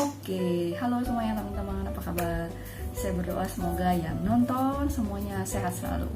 Oke, halo semuanya teman-teman, apa kabar? Saya berdoa semoga yang nonton semuanya sehat selalu.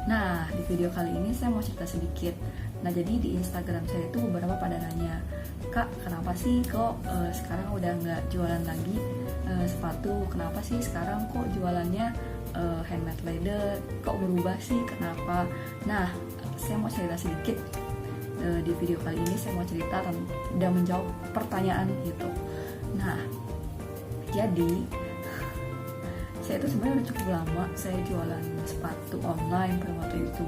Nah, di video kali ini saya mau cerita sedikit. Nah, jadi di Instagram saya itu beberapa pada nanya, Kak, kenapa sih kok sekarang udah nggak jualan lagi sepatu? Kenapa sih sekarang kok jualannya handmade leather? Kok berubah sih? Kenapa? Nah, saya mau cerita sedikit. Di video kali ini saya mau cerita dan menjawab pertanyaan itu. Nah, jadi saya itu sebenarnya udah cukup lama saya jualan sepatu online pada waktu itu.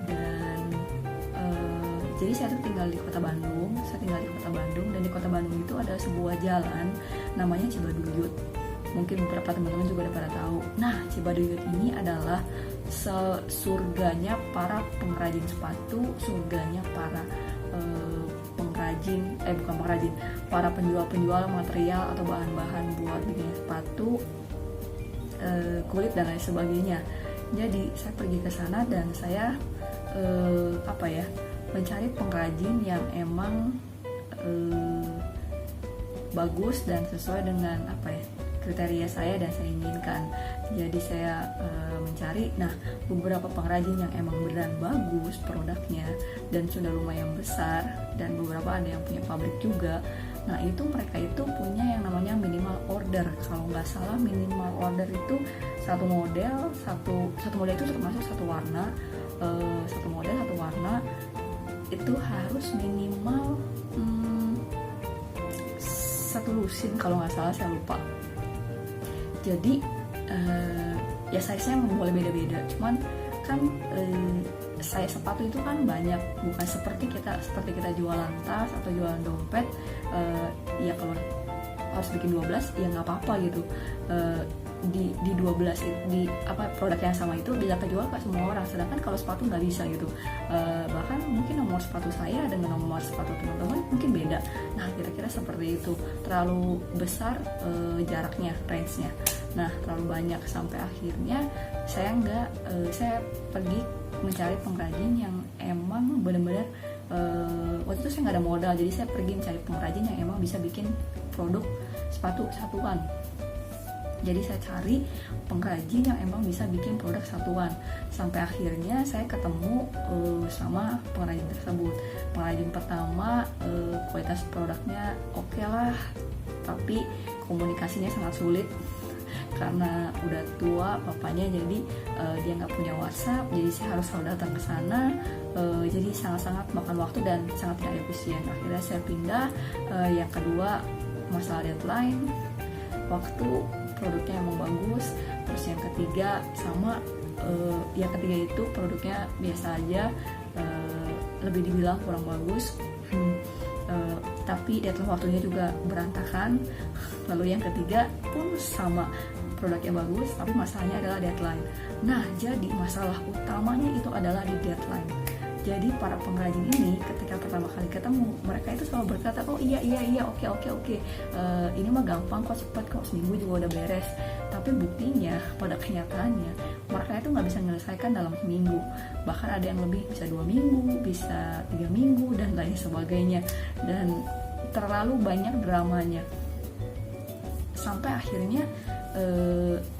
Dan jadi saya tuh tinggal di kota Bandung. Dan di kota Bandung itu ada sebuah jalan namanya Cibaduyut. Mungkin beberapa teman-teman juga udah pada tahu. Nah, Cibaduyut ini adalah surganya para pengrajin sepatu, surganya para para penjual material atau bahan-bahan buat bikin sepatu, kulit dan lain sebagainya. Jadi saya pergi ke sana dan saya mencari pengrajin yang emang bagus dan sesuai dengan kriteria saya dan saya inginkan. Jadi saya mencari beberapa pengrajin yang emang beneran bagus produknya dan sudah lumayan besar, dan beberapa ada yang punya pabrik juga. Nah, itu mereka itu punya yang namanya minimal order. Kalau nggak salah minimal order itu satu model itu termasuk satu warna, satu warna itu harus minimal satu lusin kalau nggak salah, saya lupa. Jadi ya size-nya boleh beda-beda, cuman kan size sepatu itu kan banyak, bukan seperti kita jualan tas atau jualan dompet. Ya kalau harus bikin 12 ya nggak apa-apa gitu. Di 12 di produk yang sama itu bisa kejual ke semua orang, sedangkan kalau sepatu nggak bisa gitu. Bahkan mungkin nomor sepatu saya dengan nomor sepatu teman-teman mungkin beda. Nah, kira-kira seperti itu, terlalu besar jaraknya, range-nya. Nah, terlalu banyak sampai akhirnya saya pergi mencari pengrajin yang emang benar-benar waktu itu saya nggak ada modal, jadi saya pergi mencari pengrajin yang emang bisa bikin produk sepatu satuan. Jadi saya cari pengrajin yang emang bisa bikin produk satuan. Sampai akhirnya saya ketemu sama pengrajin tersebut. Pengrajin pertama kualitas produknya oke lah, tapi komunikasinya sangat sulit karena udah tua bapaknya, jadi dia nggak punya WhatsApp, jadi saya harus selalu datang ke sana. Jadi sangat-sangat makan waktu dan sangat tidak efisien. Akhirnya saya pindah. Yang kedua, masalah deadline, waktu, produknya emang bagus. Terus yang ketiga sama, yang ketiga itu produknya biasa aja, lebih dibilang kurang bagus. Tapi deadline waktunya juga berantakan. Lalu yang ketiga pun sama, produknya bagus tapi masalahnya adalah deadline. Nah, jadi masalah utamanya itu adalah di deadline. Jadi para pengrajin ini ketika pertama kali ketemu, mereka itu selalu berkata, oh iya oke, ini mah gampang kok, cepat kok, seminggu juga udah beres. Tapi buktinya pada kenyataannya mereka itu nggak bisa menyelesaikan dalam seminggu, bahkan ada yang lebih bisa 2 minggu, bisa 3 minggu dan lain sebagainya, dan terlalu banyak dramanya. Sampai akhirnya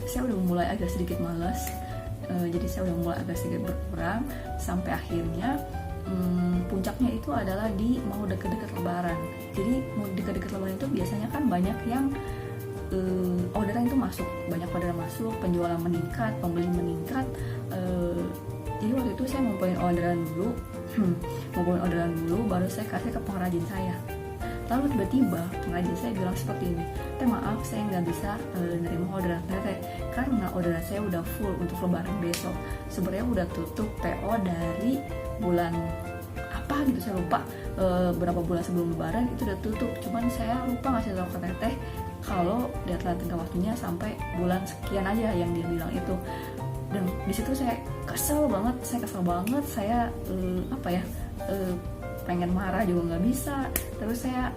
saya udah mulai agak sedikit malas. Jadi saya udah mulai agak sedikit berkurang, sampai akhirnya puncaknya itu adalah di mau deket-deket lebaran. Jadi mau deket-deket lebaran itu biasanya kan banyak yang orderan itu masuk, banyak orderan masuk, penjualan meningkat, pembeli meningkat. Jadi waktu itu saya ngumpulin orderan dulu, baru saya kasih ke pengrajin saya. Lalu tiba-tiba pengrajin saya bilang seperti ini, maaf saya nggak bisa nerima orderan teteh karena orderan saya udah full untuk lebaran besok. Sebenarnya udah tutup PO dari bulan apa gitu, saya lupa, berapa bulan sebelum lebaran itu udah tutup. Cuman saya lupa ngasih tahu ke teteh kalau deadline tengah waktunya sampai bulan sekian aja yang dia bilang itu. Dan di situ saya kesel banget, saya pengen marah juga nggak bisa. Terus saya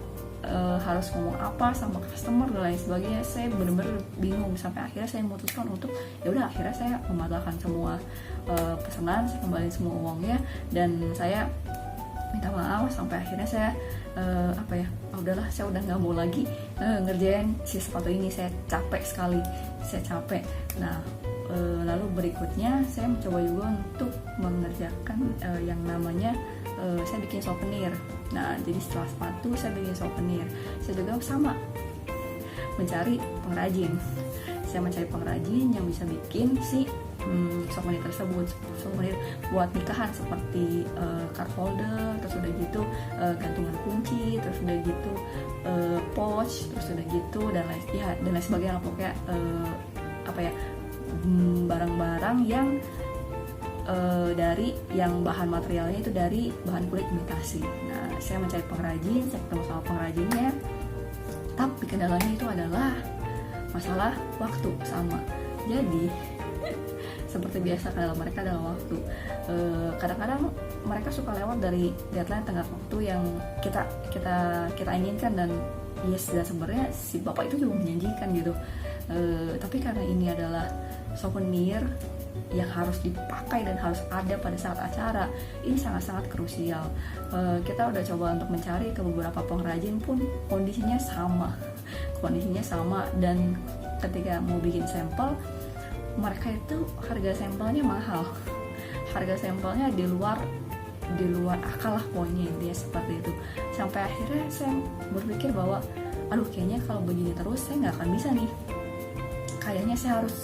harus ngomong apa sama customer dan lain sebagainya. Saya benar-benar bingung, sampai akhirnya saya memutuskan untuk akhirnya saya membatalkan semua pesanan, saya kembali semua uangnya, dan saya minta maaf. Sampai akhirnya saya udahlah, saya udah nggak mau lagi ngerjain si sepatu ini. Saya capek sekali, saya capek. Nah, lalu berikutnya saya mencoba juga untuk mengerjakan yang namanya saya bikin souvenir. Nah, jadi setelah sepatu saya bikin souvenir. Saya juga sama mencari pengrajin. Saya mencari pengrajin yang bisa bikin si souvenir tersebut, souvenir buat nikahan seperti card holder, terus udah gitu gantungan kunci, terus udah gitu pouch, terus udah gitu dan lain sebagainya. Pokoknya barang-barang yang dari yang bahan materialnya itu dari bahan kulit imitasi. Nah, saya mencari pengrajin, saya ketemu sama pengrajinnya, tapi kendalanya itu adalah masalah waktu sama. Jadi seperti biasa kendala mereka adalah waktu. Kadang-kadang mereka suka lewat dari deadline tengah waktu yang kita inginkan, dan dan sebenarnya si bapak itu juga menjanjikan gitu. Tapi karena ini adalah souvenir yang harus dipakai dan harus ada pada saat acara, ini sangat-sangat krusial. Kita udah coba untuk mencari ke beberapa pengrajin pun kondisinya sama, dan ketika mau bikin sampel, mereka itu harga sampelnya mahal, harga sampelnya di luar akal lah pokoknya, dia seperti itu. Sampai akhirnya saya berpikir bahwa aduh, kayaknya kalau begini terus saya nggak akan bisa nih, kayaknya saya harus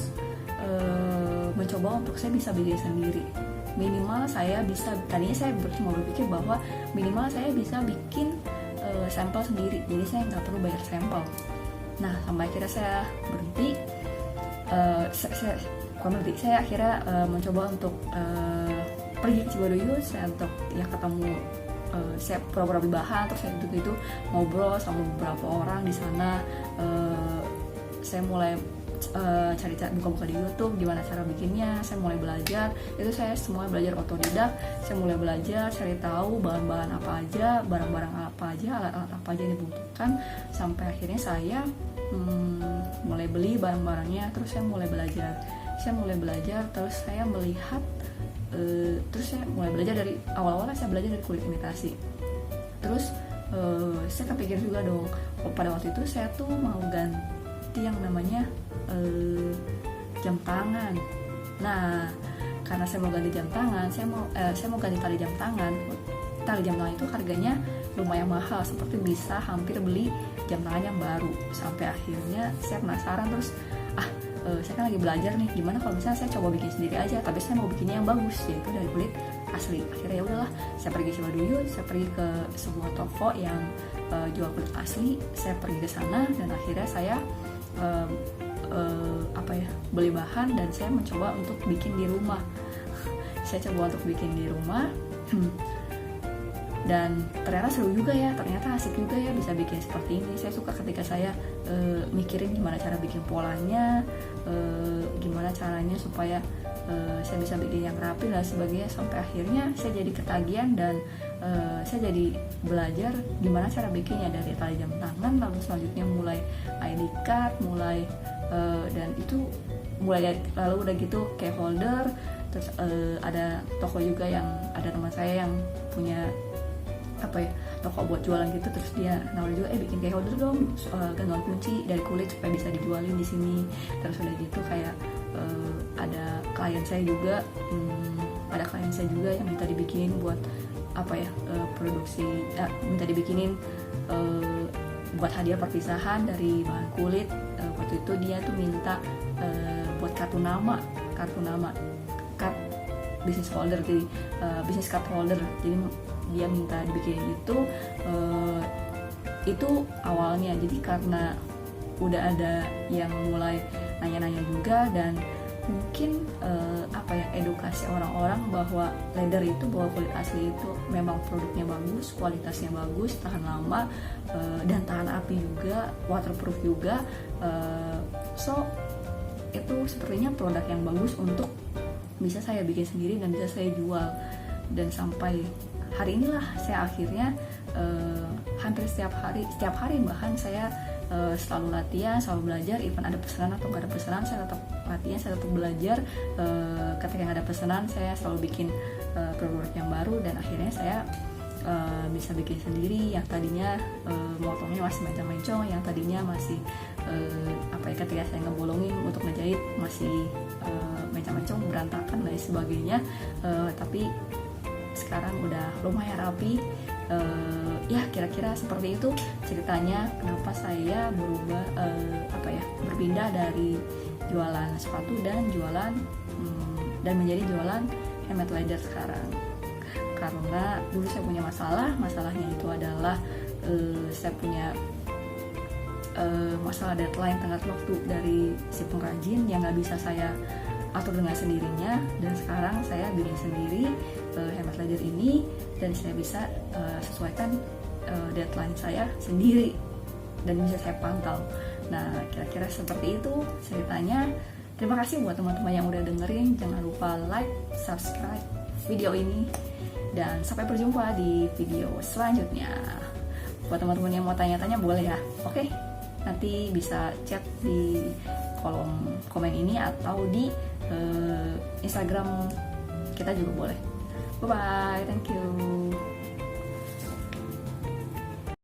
mencoba untuk saya bisa bikin sendiri. Minimal saya bisa, tadinya saya cuma berpikir bahwa minimal saya bisa bikin sampel sendiri, jadi saya nggak perlu bayar sampel. Nah, sampai akhirnya saya berhenti. Saya akhirnya mencoba untuk pergi ke Cibaduyut. Saya untuk ketemu, saya pura-pura beli bahan, terus saya itu ngobrol sama beberapa orang di sana. Saya mulai cari buka-buka di YouTube gimana cara bikinnya. Saya mulai belajar, itu saya semua belajar otodidak. Saya mulai belajar, cari tahu bahan-bahan apa aja, barang-barang apa aja, alat-alat apa aja yang dibutuhkan, sampai akhirnya saya mulai beli barang-barangnya. Terus saya mulai belajar, terus saya melihat, terus saya mulai belajar dari awal-awalnya. Saya belajar dari kulit imitasi. Terus saya kepikir juga dong, pada waktu itu saya tuh mau ganti yang namanya jam tangan. Nah, karena saya mau ganti jam tangan, saya mau ganti tali jam tangan. Tali jam tangan itu harganya lumayan mahal, seperti bisa hampir beli jam tangan yang baru. Sampai akhirnya saya penasaran, terus saya kan lagi belajar nih, gimana kalau misalnya saya coba bikin sendiri aja, tapi saya mau bikinnya yang bagus, yaitu dari kulit asli. Akhirnya ya udahlah, saya pergi ke Cibaduyut, saya pergi ke sebuah toko yang jual kulit asli. Saya pergi ke sana dan akhirnya saya beli bahan dan saya mencoba untuk bikin di rumah. Saya coba untuk bikin di rumah dan ternyata seru juga ya, ternyata asik juga ya bisa bikin seperti ini. Saya suka ketika saya mikirin gimana cara bikin polanya, gimana caranya supaya saya bisa bikin yang rapi dan sebagainya. Sampai akhirnya saya jadi ketagihan dan saya jadi belajar gimana cara bikinnya dari tali jam tangan, lalu selanjutnya mulai ID card, dan itu lalu udah gitu kayak holder. Terus ada toko juga yang ada teman saya yang punya toko buat jualan gitu, terus dia nawarin juga bikin kayak holder dong, gantungan kunci dari kulit supaya bisa dijualin di sini. Terus udah gitu kayak ada klien saya juga yang minta dibikinin buat produksi, minta dibikinin buat hadiah perpisahan dari bahan kulit. Waktu itu dia tuh minta buat kartu nama card business holder, jadi business card holder. Jadi dia minta dibikinin itu awalnya. Jadi karena udah ada yang mulai nanya-nanya juga, dan mungkin edukasi orang-orang bahwa leather itu, bahwa kulit asli itu memang produknya bagus, kualitasnya bagus, tahan lama, dan tahan api juga, waterproof juga. So itu sepertinya produk yang bagus untuk bisa saya bikin sendiri dan bisa saya jual. Dan sampai hari inilah saya akhirnya hampir setiap hari bahkan saya selalu latihan, selalu belajar. Even ada pesanan atau gak ada pesanan, saya tetap latihan, saya tetap belajar. Ketika ada pesanan, saya selalu bikin produk yang baru, dan akhirnya saya bisa bikin sendiri, yang tadinya motongnya masih mencong-mencong, yang tadinya masih ketika saya ngebolongin untuk ngejahit masih mencong-mencong, berantakan dan sebagainya, tapi sekarang udah lumayan rapi. Ya kira-kira seperti itu ceritanya kenapa saya berubah berpindah dari jualan sepatu dan menjadi jualan handmade leather sekarang. Karena dulu saya punya masalahnya itu adalah saya punya masalah deadline tenggat waktu dari si pengrajin yang nggak bisa saya atur dengan sendirinya, dan sekarang saya bikin sendiri handmade leather ini dan saya bisa sesuaikan deadline saya sendiri dan bisa saya pantau. Nah kira-kira seperti itu ceritanya. Terima kasih buat teman-teman yang udah dengerin. Jangan lupa like, subscribe video ini, dan sampai berjumpa di video selanjutnya. Buat teman-teman yang mau tanya-tanya boleh ya. Oke, nanti bisa chat di kolom komen ini atau di Instagram kita juga boleh. Bye bye, thank you.